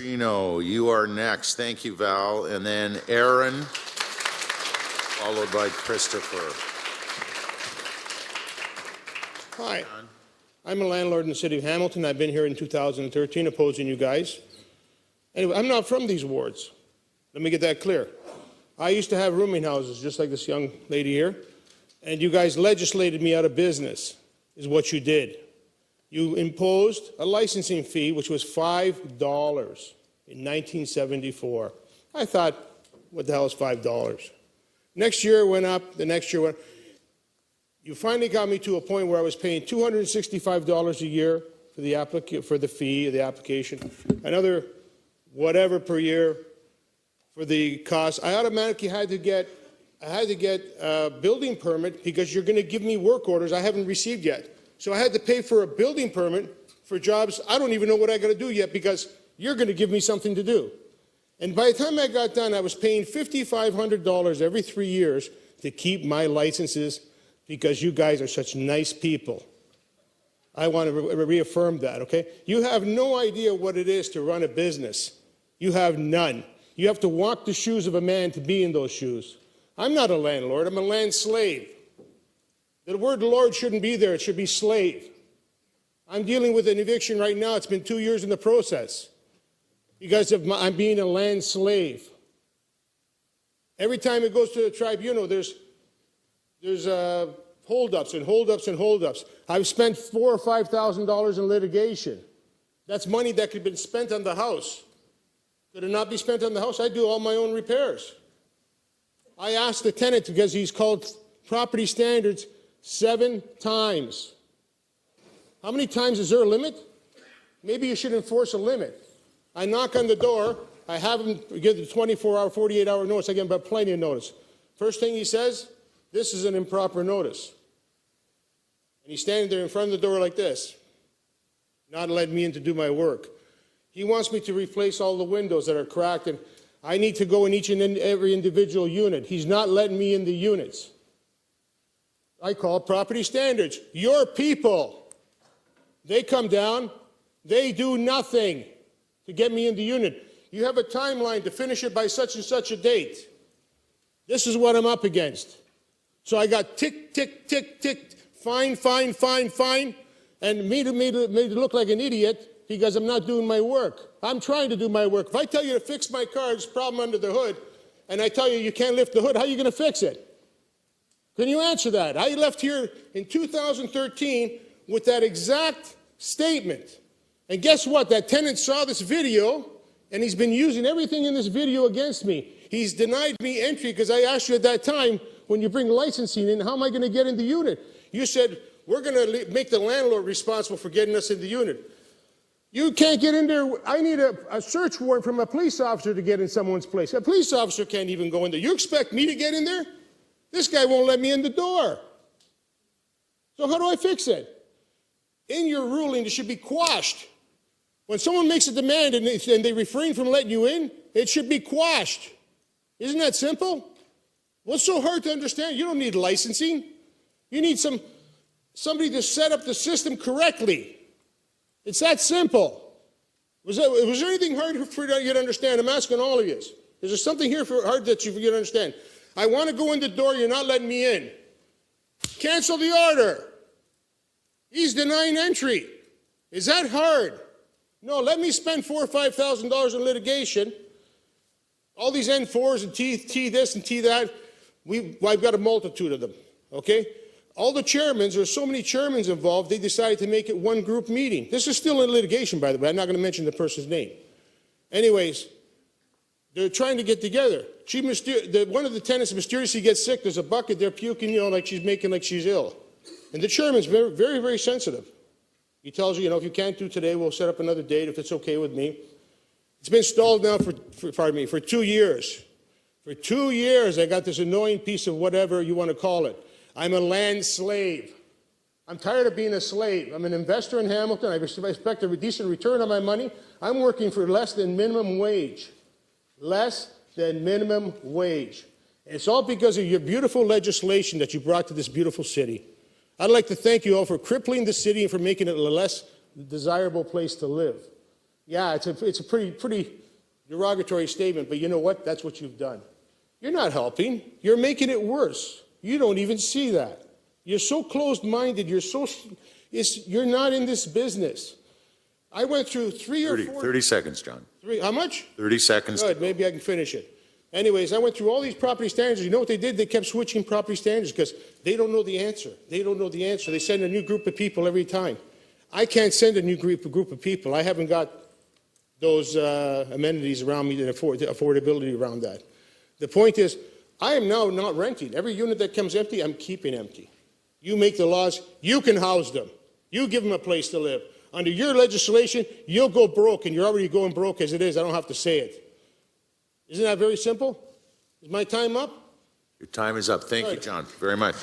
Cerino, you are next. Thank you, Val. And then Aaron, followed by Christopher. Hi, I'm a landlord in the city of Hamilton. I've been here in 2013 opposing you guys. Anyway, I'm not from these wards. Let me get that clear. I used to have rooming houses, just like this young lady here, and you guys legislated me out of business, is what you did. You imposed a licensing fee, which was $5 in 1974. I thought, what the hell is $5? Next year it went up, the next year went up. You finally got me to a point where I was paying $265 a year for the fee of the application, another whatever per year for the cost. I automatically had to get a building permit because you're going to give me work orders I haven't received yet. So I had to pay for a building permit for jobs I don't even know what I got to do yet because you're going to give me something to do. And by the time I got done, I was paying $5,500 every 3 years to keep my licenses because you guys are such nice people. I want to reaffirm that, okay? You have no idea what it is to run a business. You have none. You have to walk the shoes of a man to be in those shoes. I'm not a landlord. I'm a land slave. The word Lord shouldn't be there. It should be slave. I'm dealing with an eviction right now. It's been 2 years in the process because of I'm being a land slave. Every time it goes to the tribunal, there's holdups and holdups and holdups. I've spent $4,000 or $5,000 in litigation. That's money that could have been spent on the house. Could it not be spent on the house? I do all my own repairs. I asked the tenant because he's called property standards 7 times. How many times is there a limit? Maybe you should enforce a limit. I knock on the door. I have him give the 24-hour, 48-hour notice. I give him plenty of notice. First thing he says, this is an improper notice. And he's standing there in front of the door like this, not letting me in to do my work. He wants me to replace all the windows that are cracked, and I need to go in each and every individual unit. He's not letting me in the units. I call property standards. Your people, they come down, they do nothing to get me in the unit. You have a timeline to finish it by such and such a date. This is what I'm up against. So I got tick, tick, tick, tick, fine, fine, fine, fine, and made to look like an idiot because I'm not doing my work. I'm trying to do my work. If I tell you to fix my car, there's a problem under the hood, and I tell you you can't lift the hood, how are you going to fix it? Can you answer that? I left here in 2013 with that exact statement. And guess what? That tenant saw this video, and he's been using everything in this video against me. He's denied me entry because I asked you at that time, when you bring licensing in, how am I going to get in the unit? You said, we're going to make the landlord responsible for getting us in the unit. You can't get in there. I need a search warrant from a police officer to get in someone's place. A police officer can't even go in there. You expect me to get in there? This guy won't let me in the door. So how do I fix it? In your ruling, it should be quashed. When someone makes a demand and they refrain from letting you in, it should be quashed. Isn't that simple? What's so hard to understand? You don't need licensing. You need somebody to set up the system correctly. It's that simple. Was there anything hard for you to understand? I'm asking all of you. Is there something here hard that you to understand? I want to go in the door. You're not letting me in. Cancel the order. He's denying entry. Is that hard? No, let me spend $4,000 or $5,000 in litigation. All these N4s and T this and T that. I've got a multitude of them, okay? All the chairmen, there's so many chairmen involved, they decided to make it one group meeting. This is still in litigation, by the way. I'm not going to mention the person's name. Anyways, they're trying to get together. One of the tenants mysteriously gets sick. There's a bucket there puking, like she's making like she's ill. And the chairman's very, very, very sensitive. He tells you, if you can't do today, we'll set up another date if it's okay with me. It's been stalled now for 2 years. For 2 years, I got this annoying piece of whatever you want to call it. I'm a land slave. I'm tired of being a slave. I'm an investor in Hamilton. I expect a decent return on my money. I'm working for less than minimum wage. Less than minimum wage. And it's all because of your beautiful legislation that you brought to this beautiful city. I'd like to thank you all for crippling the city and for making it a less desirable place to live. Yeah, it's a pretty derogatory statement, but you know what? That's what you've done. You're not helping. You're making it worse. You don't even see that. You're so closed-minded. You're not in this business. I went through 30 seconds, John. How much? 30 seconds. Good, maybe I can finish it. Anyways, I went through all these property standards. You know what they did? They kept switching property standards because they don't know the answer. They don't know the answer. They send a new group of people every time. I can't send a new group of people. I haven't got those amenities around me, the affordability around that. The point is, I am now not renting. Every unit that comes empty, I'm keeping empty. You make the laws, you can house them. You give them a place to live. Under your legislation, you'll go broke, and you're already going broke as it is. I don't have to say it. Isn't that very simple? Is my time up? Your time is up. Thank you, John, very much.